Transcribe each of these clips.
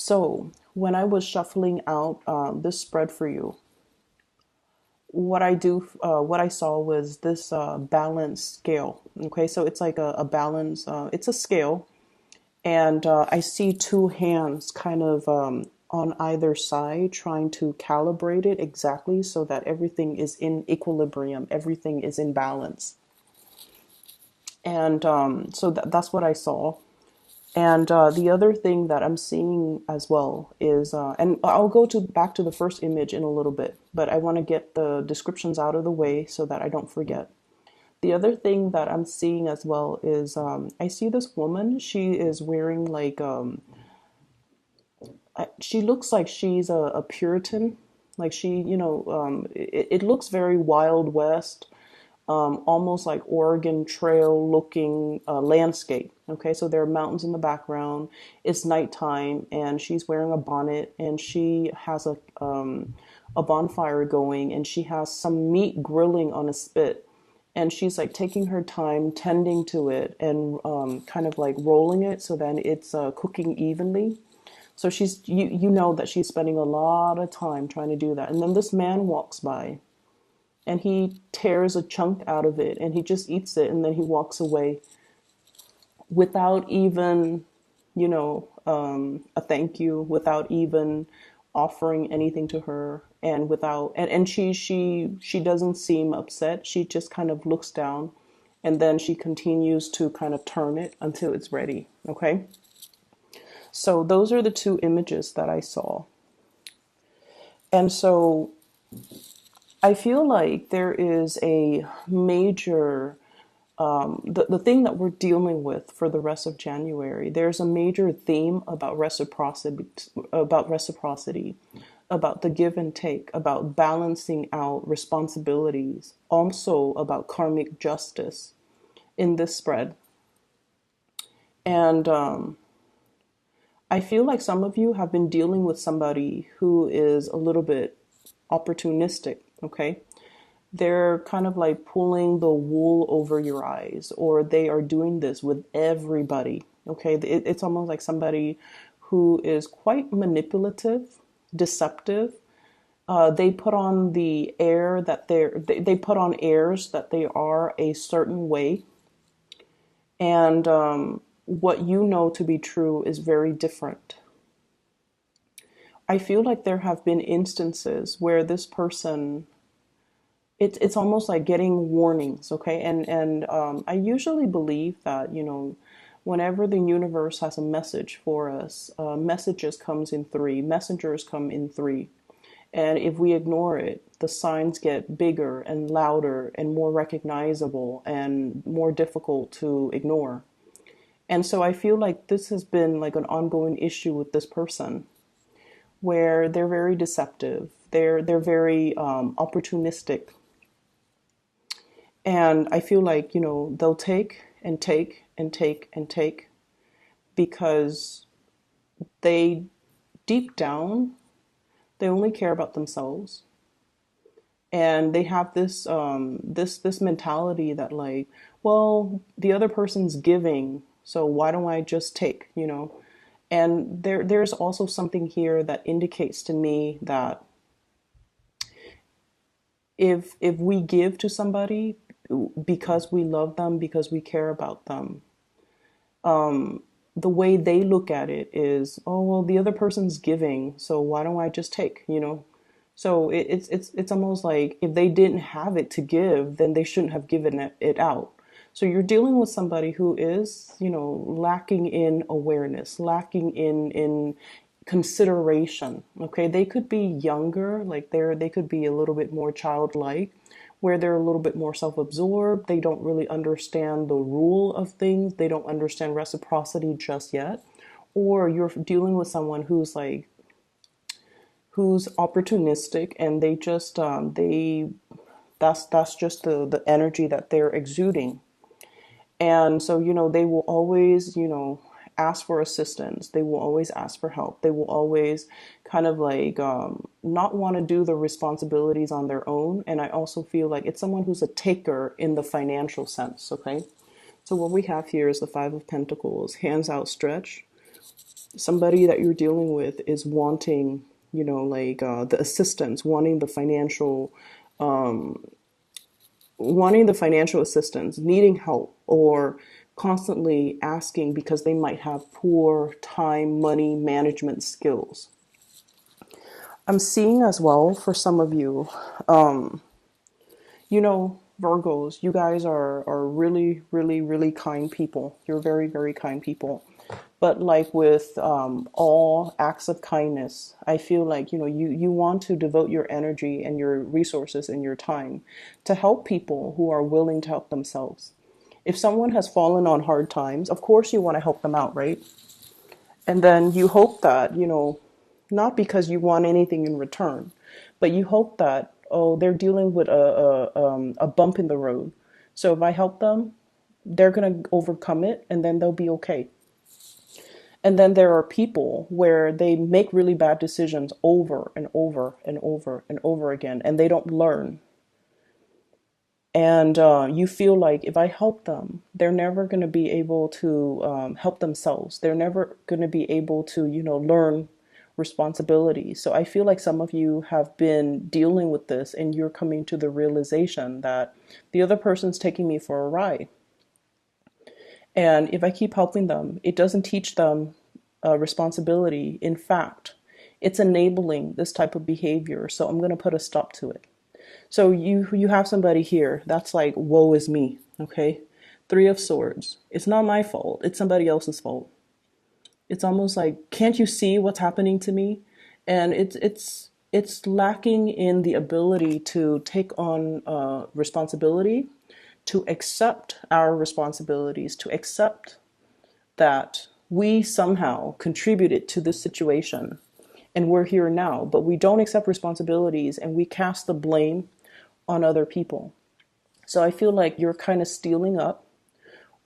So when I was shuffling out this spread for you, what I saw was this balance scale. Okay, so it's like a balance. It's a scale, and I see two hands kind of on either side trying to calibrate it exactly so that everything is in equilibrium, everything is in balance. And so that's what I saw. And the other thing that I'm seeing as well is, and I'll go to back to the first image in a little bit, but I want to get the descriptions out of the way so that I don't forget. The other thing that I'm seeing as well is I see this woman. She is wearing like she looks like she's a Puritan. Like it looks very Wild West, almost like Oregon Trail looking landscape. Okay, so there are mountains in the background. It's nighttime, and she's wearing a bonnet, and she has a bonfire going, and she has some meat grilling on a spit, and she's like taking her time tending to it and kind of like rolling it so then it's cooking evenly. So you know that she's spending a lot of time trying to do that, and then this man walks by and he tears a chunk out of it and he just eats it and then he walks away without even, a thank you, without even offering anything to her, and and she doesn't seem upset. She just kind of looks down and then she continues to kind of turn it until it's ready. Okay. So those are the two images that I saw. And so I feel like there is a major the thing that we're dealing with for the rest of January, there's a major theme about reciprocity, about the give and take, about balancing out responsibilities, also about karmic justice in this spread. And I feel like some of you have been dealing with somebody who is a little bit opportunistic, okay? They're kind of like pulling the wool over your eyes, or they are doing this with everybody. Okay, it's almost like somebody who is quite manipulative, deceptive. They put on the air that they put on airs that they are a certain way, and what you know to be true is very different. I feel like there have been instances where this person it's almost like getting warnings, okay? And I usually believe that whenever the universe has a message for us, messages comes in three, messengers come in three, and if we ignore it, the signs get bigger and louder and more recognizable and more difficult to ignore. And so I feel like this has been like an ongoing issue with this person, where they're very deceptive, they're very opportunistic. And I feel like, they'll take and take and take and take because they, deep down, they only care about themselves. And they have this mentality that like, well, the other person's giving, so why don't I just take? And there's also something here that indicates to me that if we give to somebody because we love them, because we care about them, the way they look at it is, oh well, the other person's giving, so why don't I just take? So it's almost like if they didn't have it to give, then they shouldn't have given it out. So you're dealing with somebody who is, lacking in awareness, lacking in consideration. Okay, they could be younger, like they could be a little bit more childlike, where they're a little bit more self-absorbed. They don't really understand the rule of things. They don't understand reciprocity just yet. Or you're dealing with someone who's opportunistic, and they just that's just the energy that they're exuding. And so, they will always, ask for assistance. They will always ask for help. They will always kind of like not want to do the responsibilities on their own. And I also feel like it's someone who's a taker in the financial sense, okay? So what we have here is the Five of Pentacles, hands outstretched. Somebody that you're dealing with is wanting, the assistance, wanting the financial assistance, needing help, or constantly asking because they might have poor time, money management skills. I'm seeing as well for some of you, Virgos, you guys are really, really, really kind people. You're very, very kind people. But like with all acts of kindness, I feel like, you want to devote your energy and your resources and your time to help people who are willing to help themselves. If someone has fallen on hard times, of course you want to help them out, right? And then you hope that, not because you want anything in return, but you hope that, oh, they're dealing with a bump in the road. So if I help them, they're going to overcome it and then they'll be okay. And then there are people where they make really bad decisions over and over and over and over again, and they don't learn. And you feel like if I help them, they're never going to be able to help themselves. They're never going to be able to, learn responsibility. So I feel like some of you have been dealing with this and you're coming to the realization that the other person's taking me for a ride. And if I keep helping them, it doesn't teach them responsibility. In fact, it's enabling this type of behavior. So I'm going to put a stop to it. So you have somebody here that's like, woe is me, okay? Three of Swords. It's not my fault. It's somebody else's fault. It's almost like, can't you see what's happening to me? And it's lacking in the ability to take on responsibility, to accept our responsibilities, to accept that we somehow contributed to this situation and we're here now, but we don't accept responsibilities and we cast the blame on other people. So I feel like you're kind of stealing up,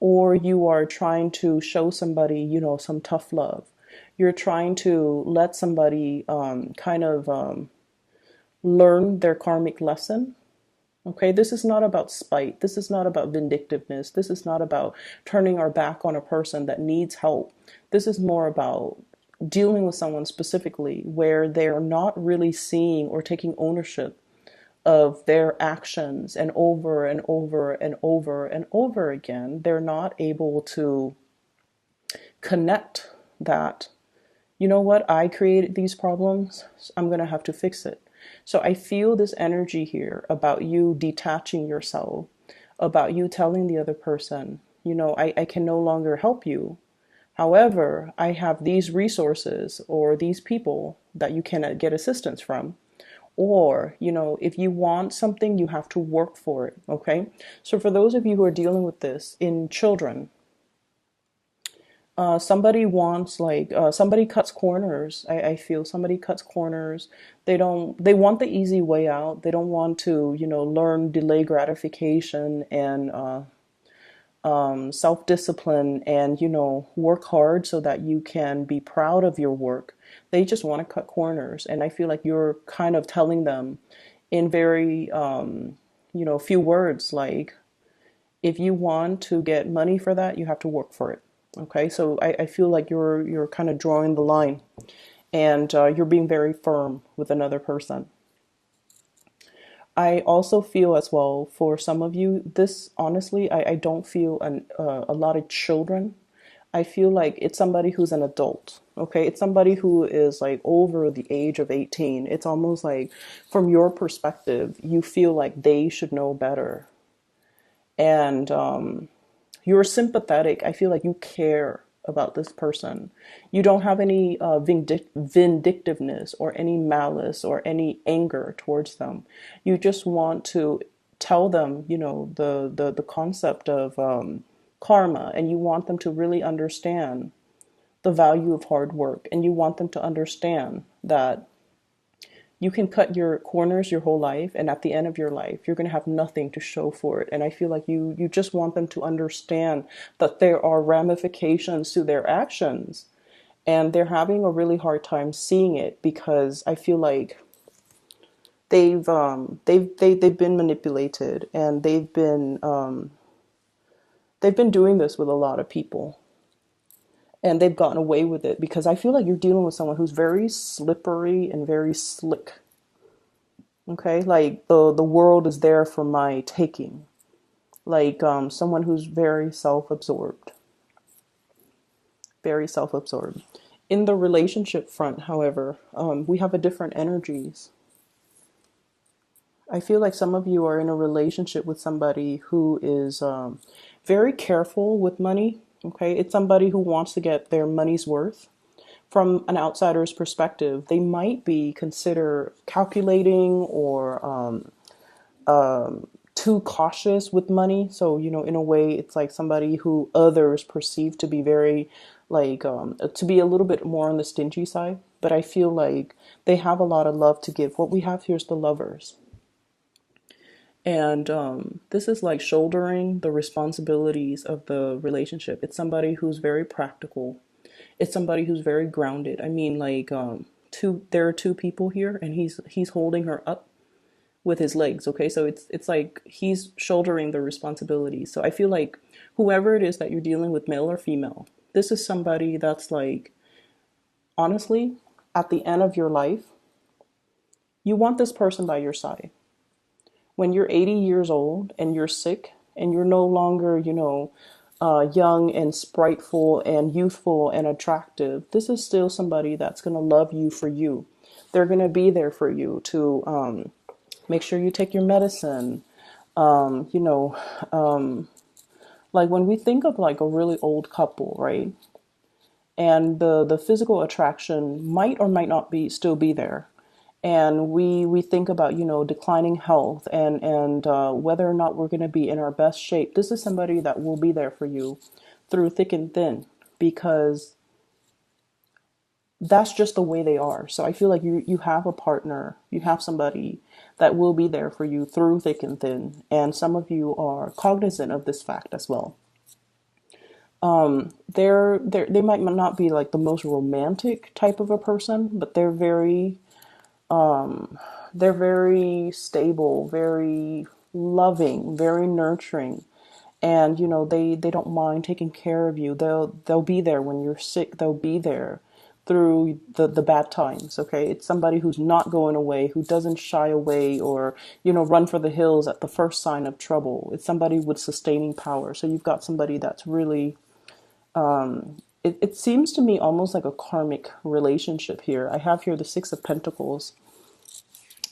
or you are trying to show somebody, some tough love. You're trying to let somebody learn their karmic lesson. Okay, this is not about spite. This is not about vindictiveness. This is not about turning our back on a person that needs help. This is more about dealing with someone specifically where they're not really seeing or taking ownership of their actions, and over and over and over and over again, they're not able to connect that, you know what, I created these problems, I'm going to have to fix it. So I feel this energy here about you detaching yourself, about you telling the other person, I can no longer help you. However, I have these resources or these people that you can get assistance from. Or, if you want something, you have to work for it. Okay. So for those of you who are dealing with this in children, somebody wants somebody cuts corners. I feel somebody cuts corners. They want the easy way out. They don't want to, learn delay gratification and, self-discipline and, work hard so that you can be proud of your work. They just want to cut corners. And I feel like you're kind of telling them in very, few words, like, if you want to get money for that, you have to work for it. Okay. So I feel like you're kind of drawing the line, and you're being very firm with another person. I also feel as well for some of you, this honestly, I don't feel a lot of children. I feel like it's somebody who's an adult. Okay. It's somebody who is like over the age of 18. It's almost like from your perspective, you feel like they should know better. And you're sympathetic. I feel like you care about this person. You don't have any vindictiveness or any malice or any anger towards them. You just want to tell them, the concept of karma, and you want them to really understand the value of hard work, and you want them to understand that you can cut your corners your whole life, and at the end of your life you're going to have nothing to show for it. And I feel like you just want them to understand that there are ramifications to their actions, and they're having a really hard time seeing it because I feel like they've been manipulated, and they've been doing this with a lot of people. and they've gotten away with it, because I feel like you're dealing with someone who's very slippery and very slick. Okay, like the world is there for my taking. Like someone who's very self-absorbed, very self-absorbed. In the relationship front, however, we have a different energies. I feel like some of you are in a relationship with somebody who is very careful with money. Okay, it's somebody who wants to get their money's worth. From an outsider's perspective, they might be consider calculating or too cautious with money. So, in a way, it's like somebody who others perceive to be very, like, to be a little bit more on the stingy side. But I feel like they have a lot of love to give. What we have here is the lovers. And this is like shouldering the responsibilities of the relationship. It's somebody who's very practical. It's somebody who's very grounded. I mean, like, there are two people here, and he's holding her up with his legs. Okay, so it's like he's shouldering the responsibilities. So I feel like whoever it is that you're dealing with, male or female, this is somebody that's like, honestly, at the end of your life, you want this person by your side. When you're 80 years old and you're sick and you're no longer, young and spriteful and youthful and attractive, this is still somebody that's going to love you for you. They're going to be there for you to make sure you take your medicine. Um, you know, um, like when we think of like a really old couple, right? And the physical attraction might or might not be still be there. And we think about, declining health and whether or not we're going to be in our best shape. This is somebody that will be there for you through thick and thin, because that's just the way they are. So I feel like you have a partner, you have somebody that will be there for you through thick and thin. And some of you are cognizant of this fact as well. They might not be like the most romantic type of a person, but they're very stable, very loving, very nurturing. And they don't mind taking care of you. They'll be there when you're sick. They'll be there through the bad times. Okay, it's somebody who's not going away, who doesn't shy away or run for the hills at the first sign of trouble. It's somebody with sustaining power. So you've got somebody that's really it seems to me almost like a karmic relationship here. I have here the Six of Pentacles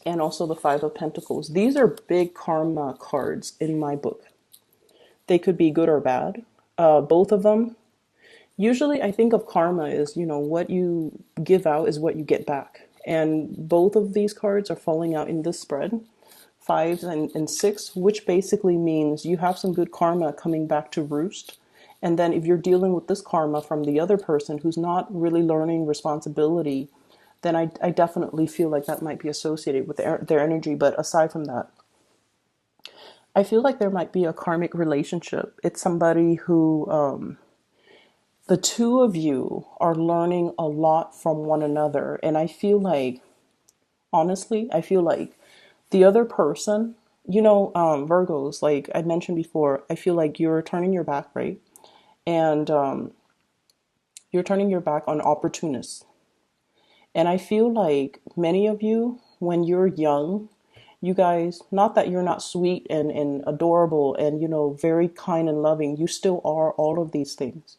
and also the Five of Pentacles. These are big karma cards in my book. They could be good or bad. Both of them. Usually I think of karma as, what you give out is what you get back. And both of these cards are falling out in this spread, fives and six, which basically means you have some good karma coming back to roost. And then if you're dealing with this karma from the other person who's not really learning responsibility, then I definitely feel like that might be associated with their energy. But aside from that, I feel like there might be a karmic relationship. It's somebody who, the two of you are learning a lot from one another. And I feel like, honestly, I feel like the other person, Virgos, like I mentioned before, I feel like you're turning your back, right? And you're turning your back on opportunists. And I feel like many of you, when you're young, you guys, not that you're not sweet and adorable and, very kind and loving, you still are all of these things.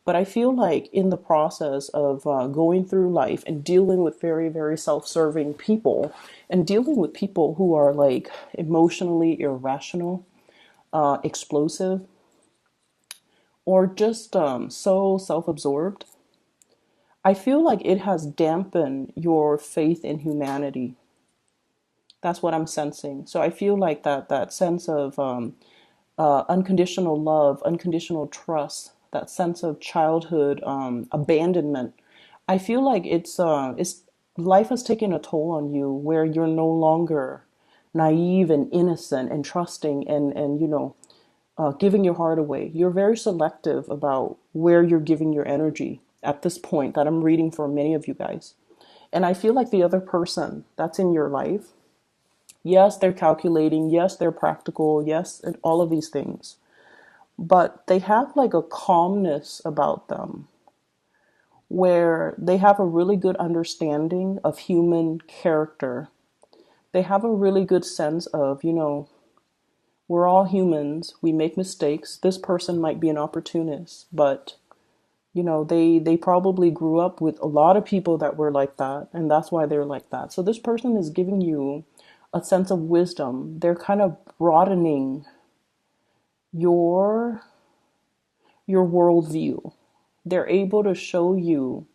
But I feel like in the process of going through life and dealing with very, very self-serving people and dealing with people who are like emotionally irrational, explosive, or just so self-absorbed, I feel like it has dampened your faith in humanity. That's what I'm sensing. So I feel like that sense of unconditional love, unconditional trust, that sense of childhood abandonment. I feel like it's life has taken a toll on you, where you're no longer naive and innocent and trusting and giving your heart away. You're very selective about where you're giving your energy at this point that I'm reading for many of you guys. And I feel like the other person that's in your life, yes, they're calculating, yes, they're practical, yes, and all of these things. But they have like a calmness about them. where they have a really good understanding of human character. They have a really good sense of, we're all humans. We make mistakes. This person might be an opportunist, but they probably grew up with a lot of people that were like that, and that's why they're like that. So this person is giving you a sense of wisdom. They're kind of broadening your worldview. They're able to show you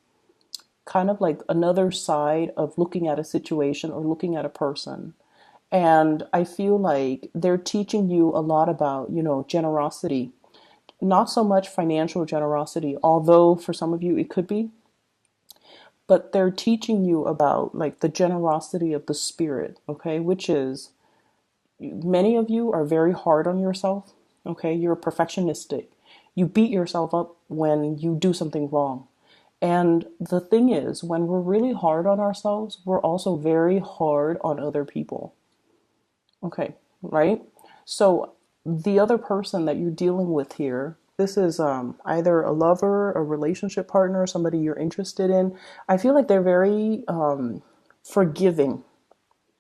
kind of like another side of looking at a situation or looking at a person. And I feel like they're teaching you a lot about, generosity. Not so much financial generosity, although for some of you it could be, but they're teaching you about like the generosity of the spirit, okay? Which is, many of you are very hard on yourself, okay? You're perfectionistic. You beat yourself up when you do something wrong. And the thing is, when we're really hard on ourselves, we're also very hard on other people. Okay, right? So the other person that you're dealing with here, this is either a lover, a relationship partner, somebody you're interested in. I feel like they're very forgiving.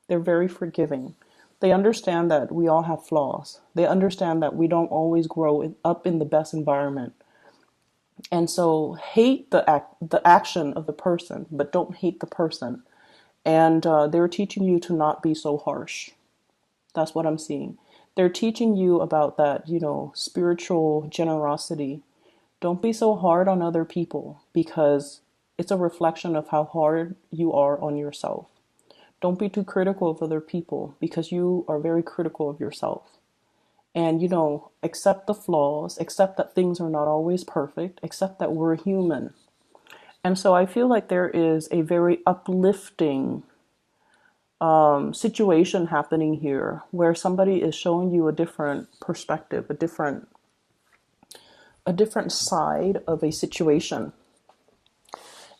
They're very forgiving. They understand that we all have flaws. They understand that we don't always up in the best environment. And so hate the action of the person, but don't hate the person. And they're teaching you to not be so harsh. That's what I'm seeing. They're teaching you about that, spiritual generosity. Don't be so hard on other people because it's a reflection of how hard you are on yourself. Don't be too critical of other people because you are very critical of yourself. And, accept the flaws, accept that things are not always perfect, accept that we're human. And so I feel like there is a very uplifting situation happening here where somebody is showing you a different perspective, a different side of a situation.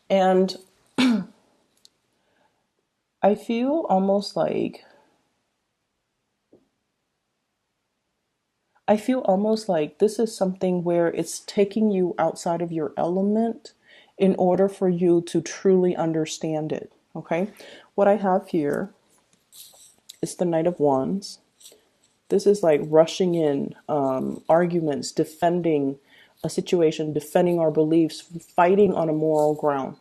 And I feel almost like this is something where it's taking you outside of your element in order for you to truly understand it. Okay? What I have here is the Knight of Wands. This is like rushing in, arguments, defending a situation, defending our beliefs, fighting on a moral ground.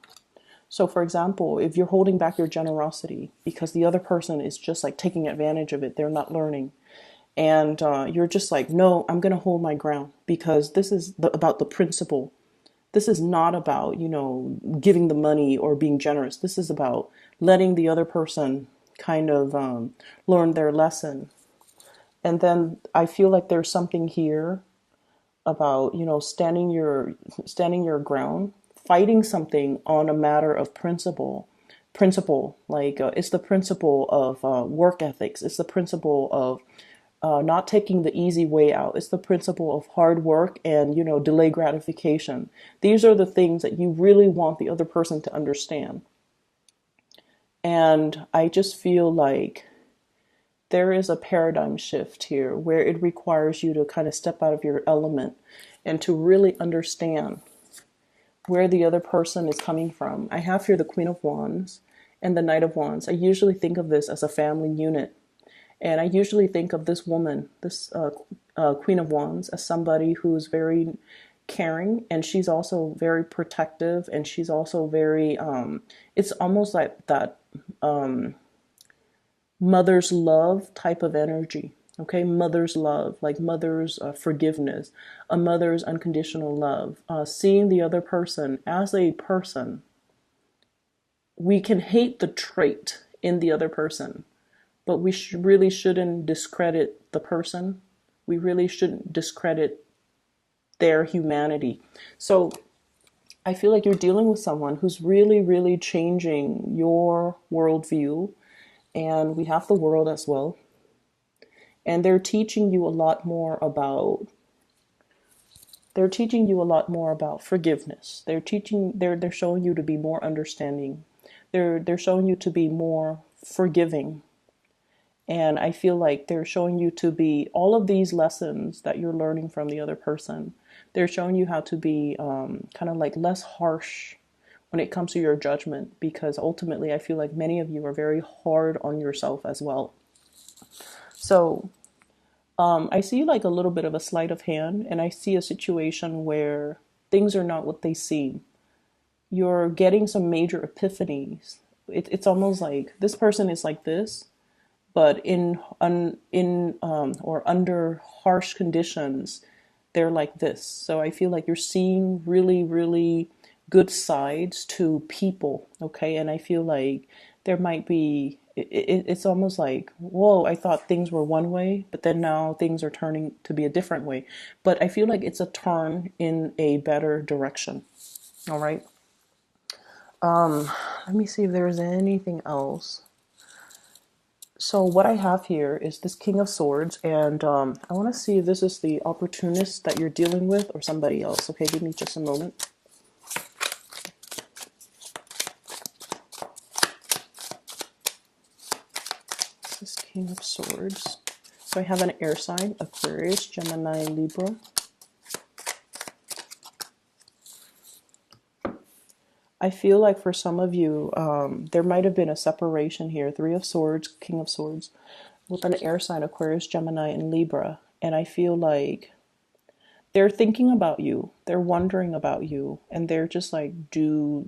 So, for example, if you're holding back your generosity because the other person is just like taking advantage of it, they're not learning. And you're just like, no, I'm going to hold my ground because this is about the principle. This is not about, giving the money or being generous. This is about letting the other person kind of learn their lesson. And then I feel like there's something here about, standing your ground, fighting something on a matter of principle, like it's the principle of work ethics. It's the principle of not taking the easy way out. It's the principle of hard work and, delay gratification. These are the things that you really want the other person to understand. And I just feel like there is a paradigm shift here where it requires you to kind of step out of your element and to really understand where the other person is coming from. I have here the Queen of Wands and the Knight of Wands. I usually think of this as a family unit. And I usually think of this woman, this Queen of Wands, as somebody who's very caring, and she's also very protective, and she's also very, it's almost like that mother's love type of energy. Okay, mother's love, like mother's forgiveness, a mother's unconditional love, seeing the other person as a person. We can hate the trait in the other person, but we really shouldn't discredit the person. We really shouldn't discredit their humanity. So I feel like you're dealing with someone who's really, really changing your worldview. And we have the world as well. And they're teaching you a lot more about forgiveness. They're showing you to be more understanding. They're showing you to be more forgiving. And I feel like they're showing you to be all of these lessons that you're learning from the other person. They're showing you how to be kind of like less harsh, when it comes to your judgment, because ultimately I feel like many of you are very hard on yourself as well. So I see like a little bit of a sleight of hand, and I see a situation where things are not what they seem. You're getting some major epiphanies. It's almost like this person is like this, but or under harsh conditions, they're like this. So I feel like you're seeing really, really good sides to people, okay? And I feel like there might be, it's almost like, whoa, I thought things were one way, but then now things are turning to be a different way. But I feel like it's a turn in a better direction, all right? Let me see if there's anything else. So what I have here is this King of Swords, and I want to see if this is the opportunist that you're dealing with or somebody else. Okay, give me just a moment. This King of Swords. So I have an air sign, Aquarius, Gemini, Libra. I feel like for some of you, there might have been a separation here. Three of Swords, King of Swords, with an air sign, Aquarius, Gemini, and Libra. And I feel like they're thinking about you. They're wondering about you. And they're just like, do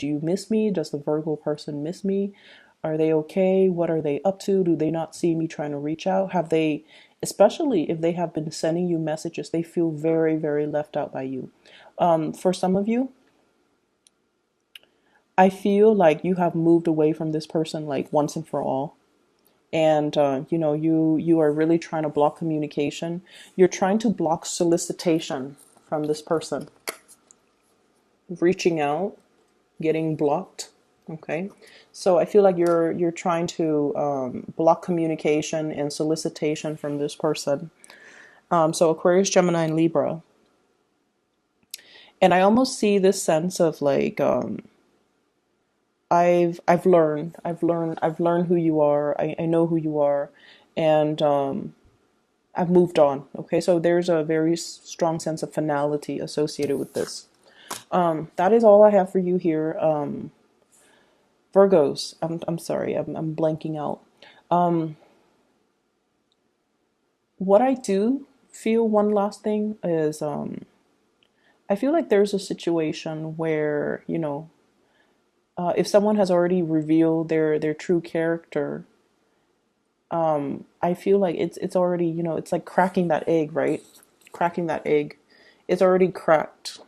you miss me? Does the Virgo person miss me? Are they okay? What are they up to? Do they not see me trying to reach out? Have they, especially if they have been sending you messages, they feel very, very left out by you. For some of you, I feel like you have moved away from this person like once and for all. And you know, you are really trying to block communication. You're trying to block solicitation from this person. Reaching out, getting blocked. Okay, so I feel like you're trying to block communication and solicitation from this person. So Aquarius, Gemini, and Libra. And I almost see this sense of like I've learned who you are. I know who you are, and I've moved on. Okay, so there's a very strong sense of finality associated with this. That is all I have for you here, Virgos. I'm sorry, I'm blanking out. What I do feel, one last thing is I feel like there's a situation where, you know, if someone has already revealed their true character, I feel like it's already, you know, it's like cracking that egg, right? Cracking that egg. It's already cracked.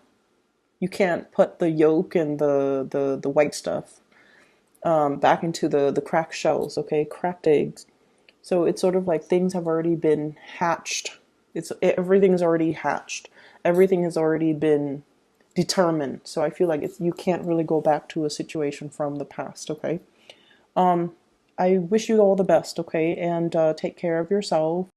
You can't put the yolk and the white stuff back into the cracked shells, okay? Cracked eggs. So it's sort of like things have already been hatched. Everything's already hatched. Everything has already been determined. So I feel like you can't really go back to a situation from the past, okay? I wish you all the best, okay? And take care of yourself.